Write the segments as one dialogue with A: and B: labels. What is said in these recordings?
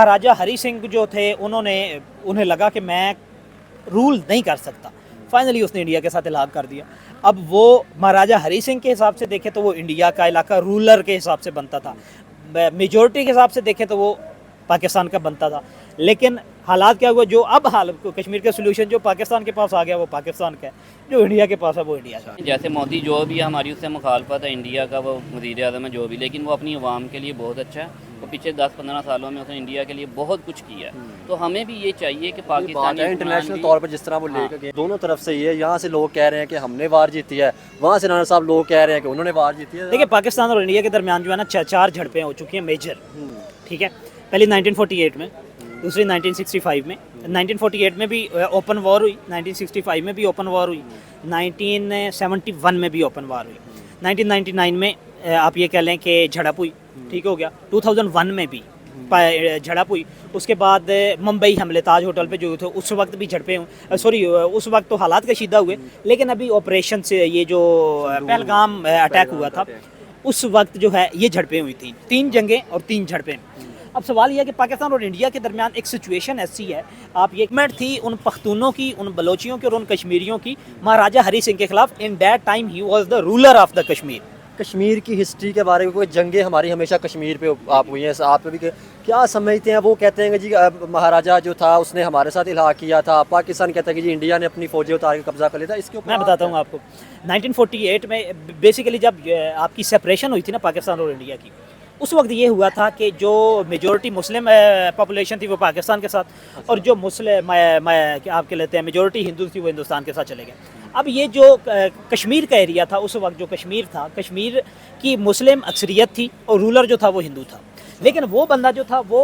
A: महाराजा हरी सिंह जो थे उन्हें लगा कि मैं रूल नहीं कर सकता, फाइनली उसने इंडिया के साथ इलाक़ कर दिया। अब वो महाराजा हरी सिंह के हिसाब से देखें तो वो इंडिया का इलाका रूलर के हिसाब से बनता था, मेजॉरिटी के हिसाब से देखें तो वो पाकिस्तान का बनता था। लेकिन हालात क्या हुआ, जो अब हाल कश्मीर का सोल्यूशन जो पाकिस्तान के पास आ गया वो पाकिस्तान का है, जो इंडिया के पास है वो इंडिया का।
B: जैसे मोदी जो भी हमारी उससे मुखालफत है इंडिया का, वो वज़ीर आज़म है जो भी, लेकिन वो अपनी आवाम के लिए बहुत अच्छा है। वो पिछले 10-15 सालों में उसने इंडिया के लिए बहुत कुछ किया है। तो हमें भी ये चाहिए कि पाकिस्तान
C: इंटरनेशनल तौर पर जिस तरह वो लेकर गए, दोनों तरफ से ये, यहाँ से लोग कह रहे हैं कि हमने वार जीती है, वहाँ से राणा साहब लोग कह रहे हैं कि उन्होंने वार जीती है।
A: देखिए, पाकिस्तान और इंडिया के दरमियान जो है ना चार झड़पें हो चुकी हैं मेजर, ठीक है। पहली 1948 में, दूसरी 1965 में, 1948 में भी ओपन वॉर हुई, 1965 में भी ओपन वॉर हुई, 1971 में भी ओपन वॉर हुई, 1999 में आप ये कह लें कि झड़प हुई, ठीक हो गया। 2001 में भी झड़प हुई। उसके बाद मुंबई हमले ताज होटल पे जो थे उस वक्त भी झड़पें हुई, सॉरी उस वक्त तो हालात कशीदा हुए, लेकिन अभी ऑपरेशन से ये जो पहलगाम अटैक हुआ था उस वक्त जो है ये झड़पें हुई थी, 3 जंगें और 3 झड़पें। अब सवाल यह है कि पाकिस्तान और इंडिया के दरमियान एक सिचुएशन ऐसी है, आप ये कमेंट थी उन पख्तूनों की, उन बलोचियों की और उन कश्मीरियों की महाराजा हरी सिंह के खिलाफ। In that time he was the ruler of the Kashmir.
C: Kashmir की हिस्ट्री के बारे में कोई जंगें हमारी हमेशा कश्मीर पे आप हुई हैं, आप भी क्या समझते हैं? वो कहते हैं कि जी महाराजा जो था उसने हमारे साथ इलाहा किया था, पाकिस्तान कहता है कि जी इंडिया ने अपनी फौजें उतार के कब्जा कर लिया था। इसके ऊपर
A: मैं बताता हूँ आपको, 1948 में बेसिकली जब आपकी सेपरेशन हुई थी ना पाकिस्तान और इंडिया की, उस वक्त ये हुआ था कि जो मेजॉरिटी मुस्लिम पॉपुलेशन थी वो पाकिस्तान के साथ, और जो मुस्लिम आपके लेते हैं मेजॉरिटी हिंदू थी वो हिंदुस्तान के साथ चले गए। अब ये जो कश्मीर का एरिया था उस वक्त, जो कश्मीर था, कश्मीर की मुस्लिम अक्सरियत थी और रूलर जो था वो हिंदू था। लेकिन वो बंदा जो था वो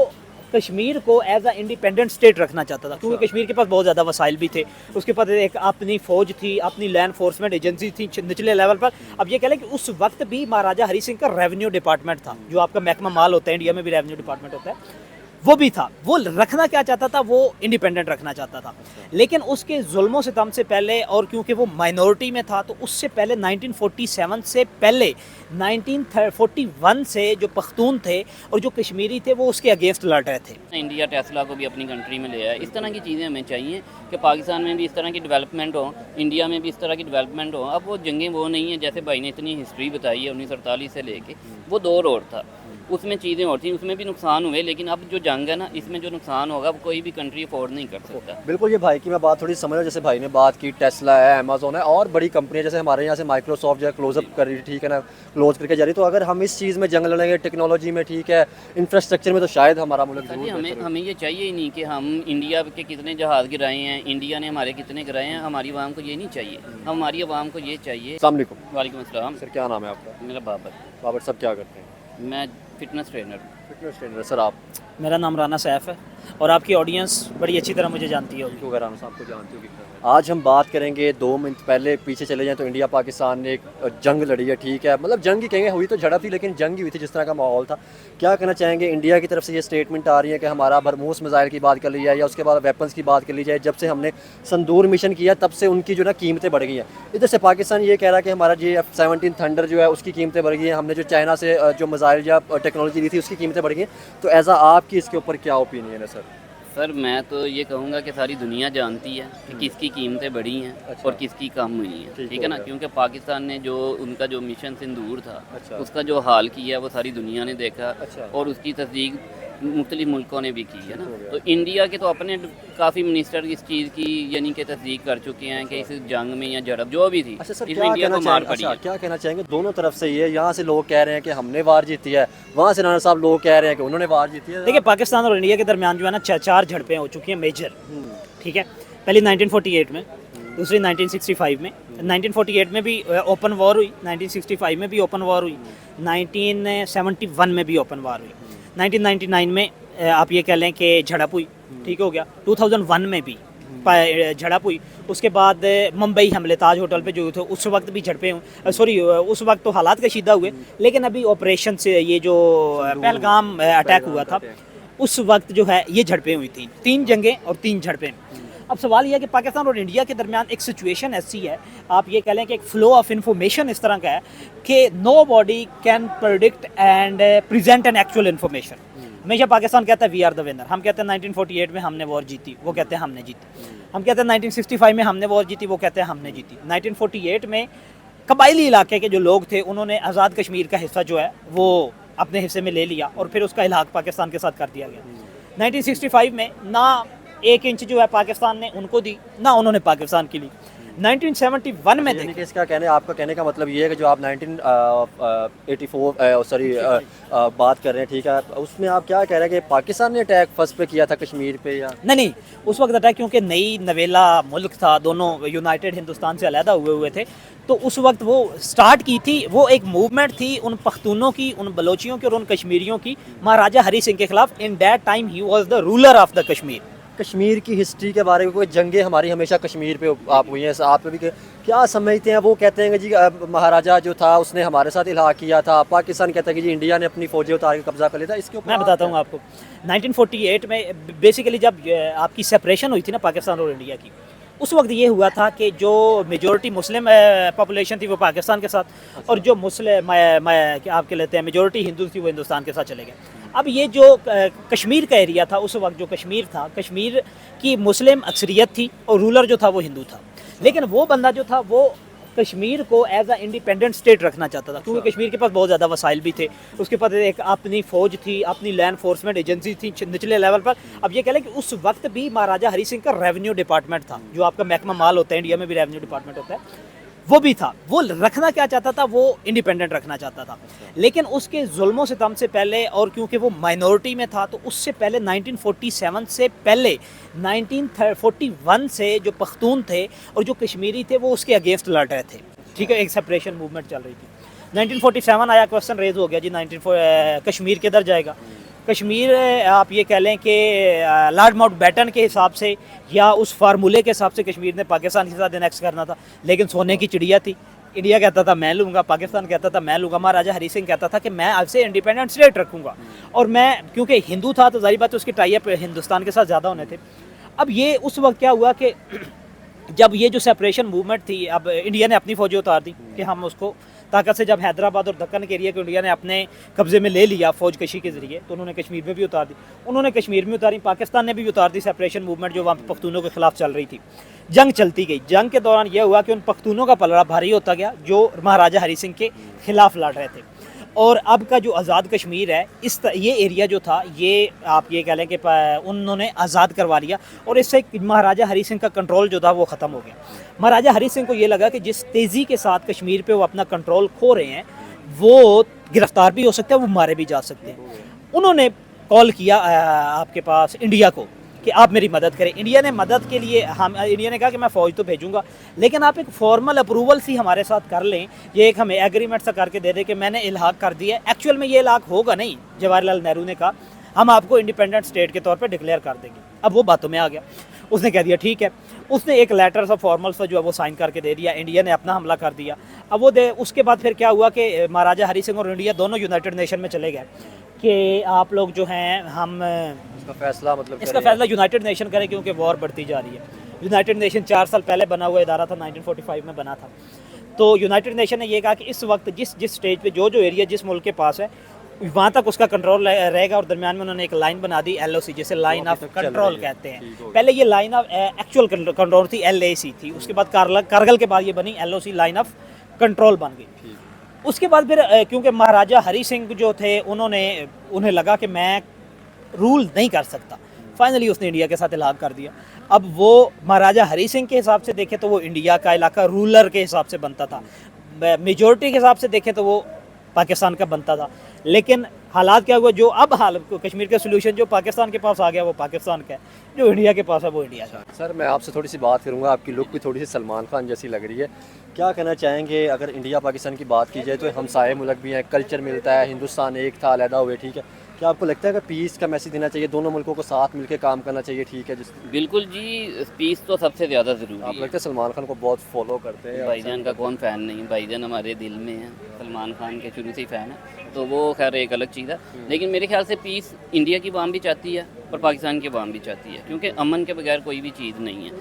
A: कश्मीर को एज अ इंडिपेंडेंट स्टेट रखना चाहता था, क्योंकि कश्मीर के पास बहुत ज़्यादा वसाइल भी थे, उसके पास एक अपनी फ़ौज थी, अपनी लैंड फोर्समेंट एजेंसी थी निचले लेवल पर। अब ये कह लें कि उस वक्त भी महाराजा हरी सिंह का रेवेन्यू डिपार्टमेंट था, जो आपका महकमा माल होता है, इंडिया में भी रेवेन्यू डिपार्टमेंट होता है, वो भी था। वो रखना क्या चाहता था, वो इंडिपेंडेंट रखना चाहता था। लेकिन उसके जुल्मों सितम से पहले, और क्योंकि वो माइनॉरिटी में था, तो उससे पहले 1947 से पहले 1941 से जो पख्तून थे और जो कश्मीरी थे वो उसके अगेंस्ट लड़ रहे थे।
B: इंडिया टेस्ला को भी अपनी कंट्री में ले आया। इस तरह की चीज़ें हमें चाहिए कि पाकिस्तान में भी इस तरह की डेवलपमेंट हो, इंडिया में भी इस तरह की डेवलपमेंट हो। अब वो जंगें वो नहीं है, जैसे भाई ने इतनी हिस्ट्री बताई है 1948 से लेके, वो दौर और था, उसमें चीज़ें और थी, उसमें भी नुकसान हुए। लेकिन अब जो जंग है ना, इसमें जो नुकसान होगा वो कोई भी कंट्री अफोर्ड नहीं कर सकता।
C: बिल्कुल, ये भाई की मैं बात थोड़ी समझ रहा हूँ। जैसे भाई ने बात की टेस्ला है, अमेजोन है और बड़ी कंपनियाँ, जैसे हमारे यहाँ से माइक्रोसॉफ्ट जो है क्लोजअप कर रही, ठीक है ना, क्लोज करके जा रही। तो अगर हम इस चीज़ में जंग लड़ेंगे टेक्नोलॉजी में, ठीक है, इंफ्रास्ट्रक्चर में, तो शायद हमारा मुल्क
B: हमें ये चाहिए ही नहीं कि हम इंडिया के कितने जहाज़ गिराए हैं, इंडिया ने हमारे कितने गिराए हैं। हमारी आवाम को ये नहीं चाहिए, हमारी आवाम को ये चाहिए।
C: अस्सलाम वालेकुम।
B: वालेकुम अस्सलाम।
C: सर क्या नाम है आपका?
B: मेरा बाबर।
C: बाबर साहब क्या करते हैं?
B: मैं fitness trainer.
C: Fitness trainer. Sir आप?
A: मेरा नाम राना सैफ है और आपकी ऑडियंस बड़ी अच्छी तरह मुझे जानती होगी।
C: क्योंकि राना साहब को जानती होगी। आज हम बात करेंगे 2 मिनट पहले पीछे चले जाएं तो इंडिया पाकिस्तान ने एक जंग लड़ी है, ठीक है, मतलब जंग ही कहेंगे, हुई तो झड़प थी लेकिन जंग ही हुई थी, जिस तरह का माहौल था। क्या कहना चाहेंगे? इंडिया की तरफ से ये स्टेटमेंट आ रही है कि हमारा बरमूस मिसाइल की बात कर ली जाए या उसके बाद वेपन्स की बात कर ली जाए। जब से हमने संदूर मिशन किया तब से उनकी जो ना कीमतें बढ़ गई हैं। इधर से पाकिस्तान ये कह रहा है कि हमारा जी F-17 थंडर जो है उसकी कीमतें बढ़ गई हैं, हमने जो चाइना से जो मिसाइल या टेक्नोलॉजी ली थी उसकी कीमतें बढ़ गई हैं। तो एज आपकी इसके ऊपर क्या ओपिनियन है सर?
B: सर मैं तो ये कहूँगा कि सारी दुनिया जानती है कि किसकी कीमतें बढ़ी हैं। अच्छा। और किसकी कम हुई हैं, ठीक है ना, क्योंकि पाकिस्तान ने जो उनका जो मिशन सिंदूर था। अच्छा। उसका जो हाल किया वो सारी दुनिया ने देखा। अच्छा। और उसकी तस्दीक मुख्तलिफ मुल्कों ने भी की है ना। तो इंडिया के तो अपने काफ़ी मिनिस्टर इस चीज़ की यानी कि तस्दीक कर चुके हैं कि इस जंग में या झड़प जो भी थी,
C: अच्छा
B: इसमें इंडिया को मार पड़ी है।
C: क्या कहना चाहेंगे? दोनों तरफ से ये, यहाँ से लोग कह रहे हैं कि हमने वार जीती है, वहाँ से राणा साहब लोग कह रहे हैं कि उन्होंने वार जीती है।
A: देखिए, पाकिस्तान और इंडिया के दरमियान जो है ना चार झड़पें हो चुकी हैं मेजर, ठीक है। पहली 1948 में, दूसरी 1965 में, 1948 में भी ओपन वॉर हुई, 1965 में भी ओपन वॉर हुई, 1971 में भी ओपन वॉर हुई, 1999 में आप ये कह लें कि झड़प हुई, ठीक हो गया। 2001 में भी झड़प हुई। उसके बाद मुंबई हमले ताज होटल पे जो थे उस वक्त भी झड़पें हुई, सॉरी उस वक्त तो हालात कशीदा हुए, लेकिन अभी ऑपरेशन से ये जो पहलगाम अटैक हुआ था उस वक्त जो है ये झड़पें हुई थी, 3 जंगें और 3 झड़पें। अब सवाल यह है कि पाकिस्तान और इंडिया के दरमियान एक सिचुएशन ऐसी है, आप ये कह लें कि एक फ्लो ऑफ इंफॉर्मेशन इस तरह का है कि nobody can predict and present an actual information. हमेशा पाकिस्तान कहता है वी आर द विनर। हम कहते हैं 1948 में हमने वॉर जीती, वो कहते हैं हमने जीती। हम कहते हैं 1965 में हमने वॉर जीती, वो कहते हैं हमने जीती। 1948 में कबायली इलाके के जो लोग थे उन्होंने आज़ाद कश्मीर का हिस्सा जो है वो अपने हिस्से में ले लिया और फिर उसका इलाक़ पाकिस्तान के साथ कर दिया गया। 1965 में ना 1 इंच जो है पाकिस्तान ने उनको दी, ना उन्होंने पाकिस्तान की ली। 1971 में
C: यानी कि इसका आपका कहने का मतलब ये है कि जो आप 1984 सॉरी बात कर रहे हैं, ठीक है, उसमें आप क्या कह रहे हैं कि पाकिस्तान ने अटैक फर्स्ट पे किया था कश्मीर पे या
A: नहीं, उस वक्त अटैक क्योंकि नई नवेला मुल्क था, दोनों यूनाइटेड हिंदुस्तान से अलहदा हुए थे, तो उस वक्त वो स्टार्ट की थी, वो एक मूवमेंट थी उन पख्तूनों की, उन बलोचियों की और उन कश्मीरियों की महाराजा हरी सिंह के खिलाफ। In that time he was the ruler of the Kashmir.
C: Kashmir की हिस्ट्री के बारे में कोई जंगें हमारी हमेशा कश्मीर पे आप हुई हैं, आप भी क्या समझते हैं? वो कहते हैं कि जी महाराजा जो था उसने हमारे साथ इल्हाक किया था, पाकिस्तान कहता है कि जी इंडिया ने अपनी फौजें उतार के कब्जा कर लिया था। इसके ऊपर
A: मैं बताता हूँ आपको, 1948 में बेसिकली जब आपकी सेपरेशन हुई थी ना पाकिस्तान और इंडिया की, उस वक्त ये हुआ था कि जो मेजॉरिटी मुस्लिम पॉपुलेशन थी वो पाकिस्तान के साथ और जो मुस्लिम आपके लेते हैं मेजॉरिटी हिंदू थी वो हिंदुस्तान के साथ चले गए। अब ये जो कश्मीर का एरिया था उस वक्त, जो कश्मीर था, कश्मीर की मुस्लिम अक्सरियत थी और रूलर जो था वो हिंदू था। लेकिन वो बंदा जो था वो कश्मीर को एज अ इंडिपेंडेंट स्टेट रखना चाहता था, क्योंकि कश्मीर के पास बहुत ज़्यादा वसाइल भी थे, उसके पास एक अपनी फ़ौज थी, अपनी लैंड फोर्समेंट एजेंसी थी निचले लेवल पर। अब ये कह लें कि उस वक्त भी महाराजा हरी सिंह का रेवेन्यू डिपार्टमेंट था, जो आपका महकमा माल होता है, इंडिया में भी रेवेन्यू डिपार्टमेंट होता है, वो भी था। वो रखना क्या चाहता था, वो इंडिपेंडेंट रखना चाहता था। लेकिन उसके जुल्मों सितम से पहले, और क्योंकि वो माइनॉरिटी में था, तो उससे पहले 1947 से पहले 1941 से जो पख्तून थे और जो कश्मीरी थे वो उसके अगेंस्ट लड़ रहे थे, ठीक है, एक सेपरेशन मूवमेंट चल रही थी। 1947 आया, क्वेश्चन रेज हो गया जी, कश्मीर किधर जाएगा? कश्मीर आप ये कह लें कि लॉर्ड माउंटबेटन के हिसाब से या उस फार्मूले के हिसाब से कश्मीर ने पाकिस्तान के साथ एनेक्स करना था, लेकिन सोने की चिड़िया थी। इंडिया कहता था मैं लूँगा, पाकिस्तान कहता था मैं लूँगा, महाराजा हरी सिंह कहता था कि मैं आपसे इंडिपेंडेंट स्टेट रखूँगा। और मैं क्योंकि हिंदू था तो जाहिर बात है उसके टाई अप हिंदुस्तान के साथ ज़्यादा होने थे। अब ये उस वक्त क्या हुआ कि जब ये जो सेपरेशन मूवमेंट थी, अब इंडिया ने अपनी फ़ौजें उतार दी कि हम उसको ताकत से, जब हैदराबाद और दक्कन के एरिया को इंडिया ने अपने कब्जे में ले लिया फौज कशी के ज़रिए, तो उन्होंने कश्मीर में भी उतार दी। उन्होंने कश्मीर में उतारी, पाकिस्तान ने भी उतार दी सेपरेशन मूवमेंट जो वहाँ पख्तूनों के खिलाफ चल रही थी। जंग चलती गई, जंग के दौरान यह हुआ कि उन पख्तूनों का पलड़ा भारी होता गया जो महाराजा हरी सिंह के खिलाफ लड़ रहे थे। और अब का जो आज़ाद कश्मीर है, ये एरिया जो था, ये आप ये कह लें कि उन्होंने आज़ाद करवा लिया और इससे महाराजा हरी सिंह का कंट्रोल जो था वो ख़त्म हो गया। महाराजा हरी सिंह को ये लगा कि जिस तेज़ी के साथ कश्मीर पे वो अपना कंट्रोल खो रहे हैं, वो गिरफ्तार भी हो सकते हैं, वो मारे भी जा सकते हैं। उन्होंने कॉल किया आपके पास इंडिया को कि आप मेरी मदद करें। इंडिया ने मदद के लिए, हम इंडिया ने कहा कि मैं फ़ौज तो भेजूंगा, लेकिन आप एक फॉर्मल अप्रूवल सी हमारे साथ कर लें, ये एक हमें एग्रीमेंट सा करके दे दें कि मैंने इल्हाक कर दिया। एक्चुअल में ये इल्हाक होगा नहीं, जवाहरलाल नेहरू ने कहा हम आपको इंडिपेंडेंट स्टेट के तौर पर डिक्लेयर कर देंगे। अब वो बातों में आ गया, उसने कह दिया ठीक है, उसने एक लेटर सा फॉर्मल सा जो है वो साइन करके दे दिया, इंडिया ने अपना हमला कर दिया। अब वो उसके बाद फिर क्या हुआ कि महाराजा हरी सिंह और इंडिया दोनों यूनाइटेड नेशन में चले गए कि आप लोग जो हैं, हम इसका फैसला यूनाइटेड नेशन करें, क्योंकि वॉर बढ़ती जा रही है। यूनाइटेड नेशन 4 साल पहले बना हुआ इदारा था, 1945 में बना था। तो यूनाइटेड नेशन ने ये कहा कि इस वक्त जिस स्टेज पे जो एरिया जिस मुल्क के पास है वहाँ तक उसका कंट्रोल रहेगा, और दरमियान में उन्होंने एक लाइन बना दी LOC, जिसे लाइन ऑफ कंट्रोल कहते हैं। पहले ये लाइन ऑफ एक्चुअल कंट्रोल थी, LAC थी, उसके बाद कारगिल के बाद ये बनी LOC, लाइन ऑफ कंट्रोल बन गई। उसके बाद फिर क्योंकि महाराजा हरी सिंह जो थे उन्हें लगा कि मैं रूल नहीं कर सकता, फाइनली उसने इंडिया के साथ इलाक़ कर दिया। अब वो महाराजा हरी सिंह के हिसाब से देखे तो वो इंडिया का इलाका रूलर के हिसाब से बनता था, मेजॉरिटी के हिसाब से देखे तो वो पाकिस्तान का बनता था। लेकिन हालात क्या हुआ, जो अब हाल कश्मीर का सोल्यूशन जो पाकिस्तान के पास आ गया वो पाकिस्तान का है, जो इंडिया के पास है वो इंडिया का।
C: सर मैं आपसे थोड़ी सी बात करूंगा, आपकी लुक भी थोड़ी सी सलमान खान जैसी लग रही है, क्या कहना चाहेंगे? अगर इंडिया पाकिस्तान की बात की जाए तो हमसाये मुल्क भी हैं, कल्चर मिलता है, हिंदुस्तान एक था, अलहदा हुए, ठीक है, क्या आपको लगता है कि पीस का मैसेज देना चाहिए, दोनों मुल्कों को साथ मिलकर काम करना चाहिए? ठीक है,
B: बिल्कुल जी, पीस तो सबसे ज़्यादा ज़रूरी है।
C: आप लगता है सलमान खान को बहुत फॉलो करते हैं?
B: भाईजान का कौन फ़ैन नहीं, भाईजान हमारे दिल में है, सलमान खान के शुरू से ही फ़ैन है, तो वो खैर एक अलग चीज़ है। लेकिन मेरे ख्याल से पीस इंडिया की आवाम भी चाहती है और पाकिस्तान की आवाम भी चाहती है, क्योंकि अमन के बगैर कोई भी चीज़ नहीं है।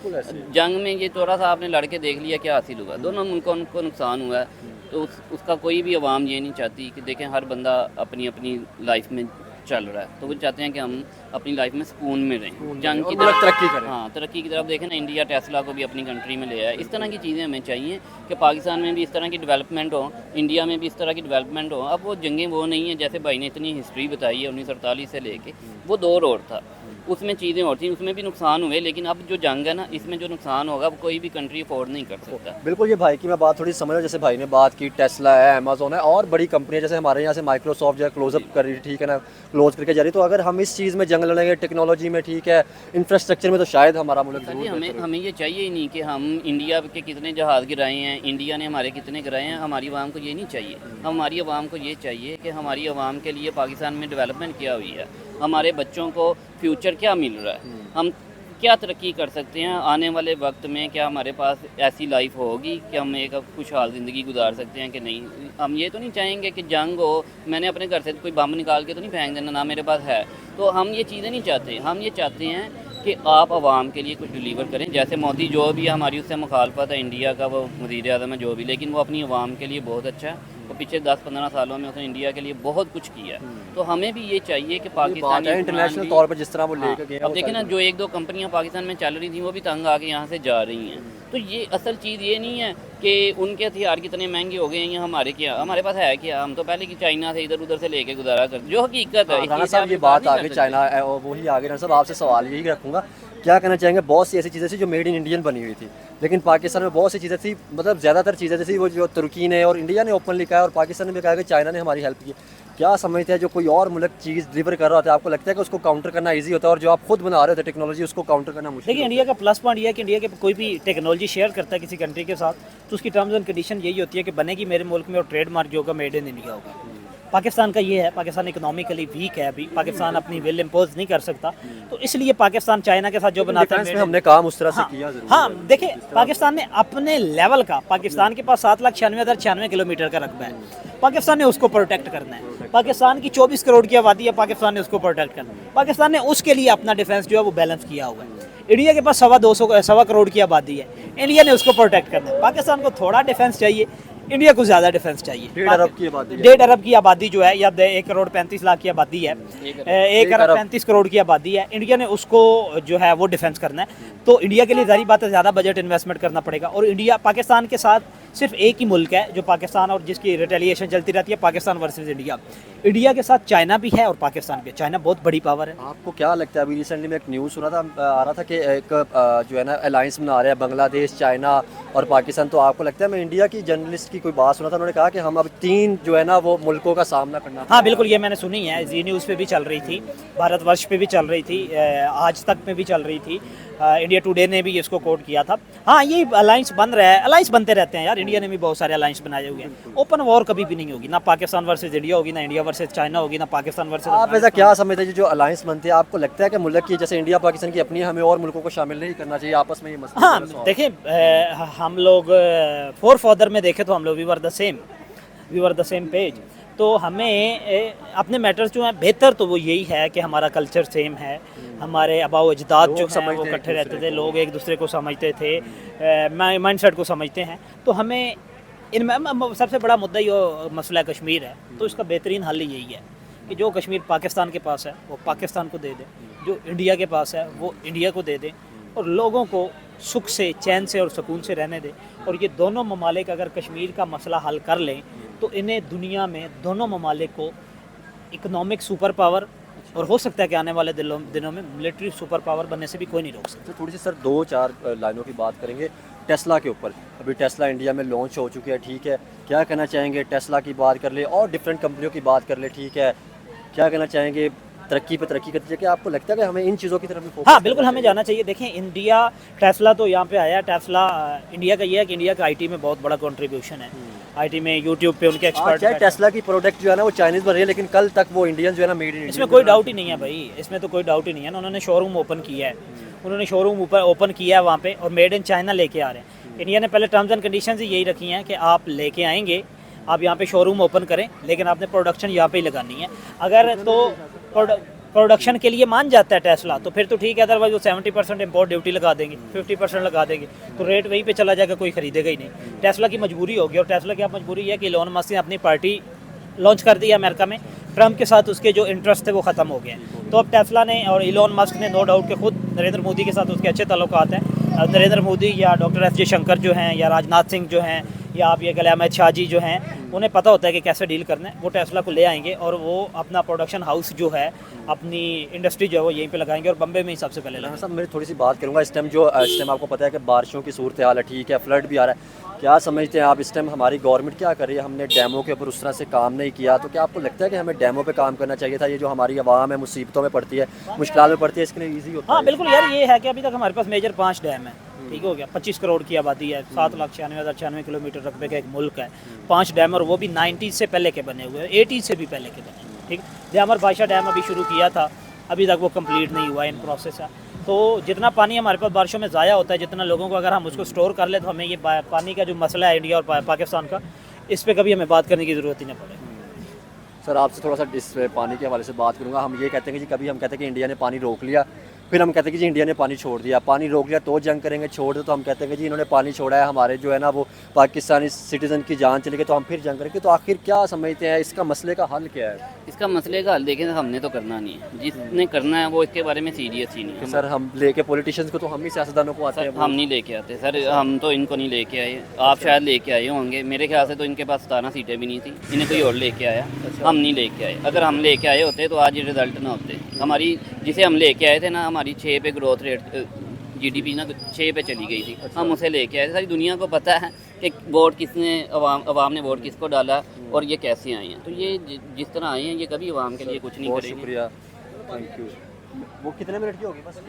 B: जंग में ये थोड़ा सा आपने लड़के देख लिया क्या हासिल हुआ, दोनों मुल्कों को नुकसान हुआ है, तो उसका कोई भी आवाम ये नहीं चाहती कि देखें हर बंदा अपनी अपनी लाइफ में चल रहा है, तो वो चाहते हैं कि हम अपनी लाइफ में सुकून में रहें, जंग की
C: और मुल्क तरक्की करें।
B: हाँ, तरक्की की तरफ देखें ना, इंडिया टेस्ला को भी अपनी कंट्री में ले आया। इस तरह की चीज़ें हमें चाहिए कि पाकिस्तान में भी इस तरह की डेवलपमेंट हो, इंडिया में भी इस तरह की डेवलपमेंट हो। अब वो जंगें वो नहीं है, जैसे भाई ने इतनी हिस्ट्री बताई है 1948 से लेके, वो दौर और था, उसमें चीज़ें और थी, उसमें भी नुकसान हुए, लेकिन अब जो जंग है ना, इसमें जो नुकसान होगा वो कोई भी कंट्री अफोर्ड नहीं कर सकता।
C: बिल्कुल, ये भाई की मैं बात थोड़ी समझ रहा हूँ। जैसे भाई ने बात की टेस्ला है, अमेजोन है और बड़ी कंपनियां, जैसे हमारे यहाँ से माइक्रोसॉफ्ट जो है क्लोजअप कर रही है, ठीक है ना, क्लोज करके जा रही है। तो अगर हम इस चीज़ में जंग लड़ेंगे टेक्नोलॉजी में, ठीक है, इंफ्रास्ट्रक्चर में, तो शायद हमारा मुल्क
B: जी,
C: जरूर
B: हमें ये चाहिए ही नहीं कि हम इंडिया के कितने जहाज़ गिराए हैं, इंडिया ने हमारे कितने गिराए हैं। हमारी आवाम को ये नहीं चाहिए, हमारी आवाम को ये चाहिए कि हमारी आवाम के लिए पाकिस्तान में डेवलपमेंट क्या हुई है, हमारे बच्चों को फ्यूचर क्या मिल रहा है, हम क्या तरक्की कर सकते हैं आने वाले वक्त में, क्या हमारे पास ऐसी लाइफ होगी कि हम एक खुशहाल ज़िंदगी गुजार सकते हैं कि नहीं। हम ये तो नहीं चाहेंगे कि जंग हो, मैंने अपने घर से कोई बम निकाल के तो नहीं फेंक देना, ना मेरे पास है, तो हम ये चीज़ें नहीं चाहते। हम ये चाहते हैं कि आप आवाम के लिए कुछ डिलीवर करें। जैसे मोदी जो भी हमारी उससे मुखालफत है, इंडिया का वो वज़ीर आज़म है जो भी, लेकिन वो अपनी आवाम के लिए बहुत अच्छा है। तो पिछले 10-15 सालों में उसने इंडिया के लिए बहुत कुछ किया है। तो हमें भी ये चाहिए कि पाकिस्तान
C: इंटरनेशनल तौर पर जिस तरह वो लेकर गए हैं,
B: अब देखें ना, जो 1-2 कंपनियां पाकिस्तान में चल रही थी वो भी तंग आके यहाँ से जा रही हैं। तो ये असल चीज़ ये नहीं है कि उनके हथियार कितने महंगे हो गए हैं या हमारे क्या, हमारे पास है क्या। हम तो पहले की चाइना से इधर उधर से लेके गुजारा करते, जो हकीकत है।
C: राना साहब, ये बात आगे चाइना वही आगे। राना साहब, आपसे सवाल यही रखूँगा, क्या कहना चाहेंगे, बहुत सी ऐसी चीज़ें थी जो मेड इन इंडियन बनी हुई थी, लेकिन पाकिस्तान में बहुत सी चीज़ें थी, मतलब ज़्यादातर चीज़ें जैसी वो जो तुर्की ने और इंडिया ने ओपनली कहा और पाकिस्तान ने भी कहा कि चाइना ने हमारी हेल्प की। क्या समझते हैं, जो कोई और मुल्क चीज़ डिलीवर कर रहा होता है, आपको लगता है कि उसको काउंटर करना ईजी होता है, और जो आप खुद बना रहे होते टेक्नोलॉजी, उसको काउंटर करना मुश्किल?
A: देखिए, इंडिया का प्लस पॉइंट ये है कि इंडिया के कोई भी टेक्नोलॉजी शेयर करता है किसी कंट्री के साथ, तो उसकी टर्म्स एंड कंडीशन यही होती है कि बनेगी मेरे मुल्क में और ट्रेडमार्क जो होगा मेड इन इंडिया होगा। पाकिस्तान का ये है, पाकिस्तान इकोनॉमिकली वीक है अभी, पाकिस्तान अपनी विल इम्पोज नहीं कर सकता, तो इसलिए पाकिस्तान चाइना के साथ जो बनाता है,
C: हमने काम उस तरह से
A: हाँ,
C: किया ज़रूर।
A: हाँ, देखिए, पाकिस्तान ने अपने लेवल का, पाकिस्तान के पास 7,96,096 किलोमीटर का रकबा है, पाकिस्तान ने उसको प्रोटेक्ट करना है। पाकिस्तान की 24 करोड़ की आबादी है, पाकिस्तान ने उसको प्रोटेक्ट करना है। पाकिस्तान ने उसके लिए अपना डिफेंस जो है वो बैलेंस किया हुआ है। इंडिया के पास 2.25 करोड़ की आबादी है, इंडिया ने उसको प्रोटेक्ट करना है। पाकिस्तान को थोड़ा डिफेंस चाहिए, इंडिया को ज़्यादा डिफेंस चाहिए।
C: 1.5 अरब की आबादी है।
A: 1.5 अरब की आबादी जो है, या 1,35,00,000 की आबादी है, 1 अरब 35 करोड़ की आबादी है, इंडिया ने उसको जो है वो डिफेंस करना है। तो इंडिया के लिए जारी बात है ज़्यादा बजट इन्वेस्टमेंट करना पड़ेगा। और इंडिया, पाकिस्तान के साथ सिर्फ एक ही मुल्क है जो पाकिस्तान और जिसकी रिटेलिएशन चलती रहती है, पाकिस्तान वर्सेस इंडिया। इंडिया के साथ चाइना भी है और पाकिस्तान भी है। चाइना बहुत बड़ी पावर है।
C: आपको क्या लगता है, अभी रिसेंटली में एक न्यूज़ सुना था, आ रहा था कि एक जो है ना अलायंस बना रहे हैं बांग्लादेश, चाइना और पाकिस्तान। तो आपको लगता है, मैं इंडिया की जर्नलिस्ट की कोई बात सुना था, उन्होंने कहा कि हम अब 3 जो है ना वो मुल्कों का सामना करना।
A: हाँ, बिल्कुल, ये मैंने सुनी है, जी न्यूज़ पे भी चल रही थी, भारतवर्ष पे भी चल रही थी, आज तक में भी चल रही थी, इंडिया टुडे ने भी इसको कोट किया था। हाँ, ये अलायंस बन रहा है, अलायंस बनते रहते हैं यार, इंडिया ने भी बहुत सारे अलायंस बनाए हुए हैं। ओपन वॉर कभी भी नहीं होगी, ना पाकिस्तान वर्सेस इंडिया होगी, ना इंडिया वर्सेस चाइना होगी, ना पाकिस्तान वर्सेस।
C: आप ऐसा क्या समझते हैं, जो अलायंस बनते हैं, आपको लगता है कि मुल्क की, जैसे इंडिया पाकिस्तान की अपनी, हमें और मुल्कों को शामिल नहीं करना चाहिए आपस में ये मसला?
A: हाँ, देखिए, हम लोग फोर फादर में देखें तो हम लोग we were the same page. तो हमें अपने मैटर्स जो हैं, बेहतर तो वो यही है कि हमारा कल्चर सेम है, हमारे आबाओ अजदाद जो हैं वो इकट्ठे रहते थे, लोग एक दूसरे को समझते थे, माइंडसेट को समझते हैं। तो हमें इनमें सबसे बड़ा मुद्दा ये मसला कश्मीर है, तो इसका बेहतरीन हल यही है कि जो कश्मीर पाकिस्तान के पास है वो पाकिस्तान को दे दें, जो इंडिया के पास है वो इंडिया को दे दें, और लोगों को सुख से, चैन से और सुकून से रहने दें। और ये दोनों ममालिक अगर कश्मीर का मसला हल कर लें तो इन्हें दुनिया में, दोनों ममालिक को, इकोनॉमिक सुपर पावर, और हो सकता है कि आने वाले दिनों में मिलिट्री सुपर पावर बनने से भी कोई नहीं रोक सकता।
C: तो थोड़ी सी सर 2-4 लाइनों की बात करेंगे टेस्ला के ऊपर। अभी टेस्ला इंडिया में लॉन्च हो चुकी है, ठीक है, क्या कहना चाहेंगे? टेस्ला की बात कर ले और डिफरेंट कंपनियों की बात कर ले, ठीक है, क्या कहना चाहेंगे? तरक्की पे तरक्की करती है, क्या आपको लगता है कि हमें इन चीज़ों की तरफ भी फोकस?
A: हाँ, बिल्कुल, हमें जाना चाहिए। देखें, इंडिया, टेस्ला तो यहाँ पे आया। टेस्ला इंडिया का ये है कि इंडिया का आईटी में बहुत बड़ा कंट्रीब्यूशन है। आईटी में यूट्यूब पे उनके एक्सपर्ट,
C: चाहे टेस्ला की प्रोडक्ट जो है ना वो चाइनीज़ बन रही है, लेकिन कल तक वो इंडियन जो है ना मेड इन इंडिया।
A: इसमें कोई डाउट ही नहीं है भाई, इसमें तो कोई डाउट ही नहीं है ना। उन्होंने शोरूम ओपन किया है, उन्होंने शोरूम ओपन किया है वहाँ पे, और मेड इन चाइना लेके आ रहे हैं। इंडिया ने पहले टर्म्स एंड कंडीशंस ही यही रखी हैं कि आप लेके आएंगे, आप यहाँ पे शोरूम ओपन करें, लेकिन आपने प्रोडक्शन यहाँ पे ही लगानी है। अगर तो प्रोडक्शन के लिए मान जाता है टेस्ला तो फिर तो ठीक है, अदरवाइज वो 70% इम्पोर्ट ड्यूटी लगा देंगे, 50% लगा देंगे, तो रेट वहीं पे चला जाएगा, कोई खरीदेगा ही नहीं। टेस्ला की मजबूरी होगी, और टेस्ला की अब मजबूरी है कि इलॉन मस्क ने अपनी पार्टी लॉन्च कर दी है अमेरिका में, ट्रम्प के साथ उसके जो इंटरेस्ट थे वो ख़त्म हो गए हैं। तो अब टेस्ला ने और इलॉन मस्क ने नो डाउट के खुद नरेंद्र मोदी के साथ उसके अच्छे ताल्लुकात हैं। नरेंद्र मोदी या डॉक्टर एस जयशंकर जो हैं या राजनाथ सिंह जो हैं या आप ये गले अहमद शाह जी जो हैं, उन्हें पता होता है कि कैसे डील करना है। वो टेस्ला को ले आएंगे और वो अपना प्रोडक्शन हाउस जो है, अपनी इंडस्ट्री जो है वो यहीं पे लगाएंगे और बम्बे में ही सबसे पहले लगाएंगे।
C: साहब मैं थोड़ी सी बात करूँगा इस टाइम आपको पता है कि बारिशों की सूरत हाल है, ठीक है, फ्लड भी आ रहा है। क्या समझते हैं आप इस टाइम हमारी गवर्नमेंट क्या कर रही है? हमने डैमों के ऊपर उस तरह से काम नहीं किया, तो क्या आपको लगता है कि हमें डैमों पे काम करना चाहिए था? ये जो हमारी आवाम है मुसीबतों में पड़ती है, मुश्किल में पड़ती है, इसके लिए ईजी होता है।
A: हाँ बिल्कुल यार, ये है कि अभी तक हमारे पास मेजर 5 डैम है, ठीक हो गया। 25 करोड़ की आबादी है, 7,96,096 किलोमीटर रकबे का एक मुल्क है, 5 डैम, और वो भी 90 से पहले के बने हुए हैं, 80 से भी पहले के बने हैं, ठीक। दयामर बादशाह डैम अभी शुरू किया था, अभी तक वो कंप्लीट नहीं हुआ, इन प्रोसेस है। तो जितना पानी हमारे पास बारिशों में ज़ाया होता है, जितना लोगों को अगर हम उसको स्टोर कर ले, तो हमें ये पानी का जो मसला है इंडिया और पाकिस्तान का, इस पर कभी हमें बात करने की ज़रूरत ही नहीं पड़े।
C: सर आपसे थोड़ा सा इस पानी के हवाले से बात करूँगा। हम ये कहते हैं कि कभी हम कहते हैं कि इंडिया ने पानी रोक लिया, फिर हम कहते हैं कि जी इंडिया ने पानी छोड़ दिया। पानी रोक लिया तो जंग करेंगे, छोड़ दो तो हम कहते हैं कि जी इन्होंने पानी छोड़ा है, हमारे जो है ना वो पाकिस्तानी सिटीज़न की जान चली गई, तो हम फिर जंग करेंगे। तो आखिर क्या समझते हैं, इसका मसले का हल क्या है?
B: इसका मसले का हल देखें तो हमने तो करना नहीं है, जिसने करना है वो इसके बारे में सीरियस ही नहीं है।
C: सर हम लेके पॉलिटिशियंस को, तो हम ही सियासतदानों को आते हैं।
B: हम नहीं लेके आते सर, हम तो इनको नहीं लेके आए, आप शायद लेके आए होंगे। मेरे ख्याल से तो इनके पास 17 सीटें भी नहीं थी, इन्हें कोई और लेके आया, हम नहीं लेके आए। अगर हम लेके आए होते तो आज ये रिजल्ट ना होते। हमारी जिसे हम लेके आए थे ना, हमारी 6 पे ग्रोथ रेट जीडीपी ना 6 पे चली गई थी, हम उसे लेके आए थे। सारी दुनिया को पता है कि वोट किसने, अवाम ने वोट किसको डाला और ये कैसे आए हैं। तो ये जिस तरह आए हैं, ये कभी अवाम के लिए कुछ नहीं
C: बहुत
B: करेंगे।
C: शुक्रिया, थैंक यू। वो कितने मिनट की होगी बस?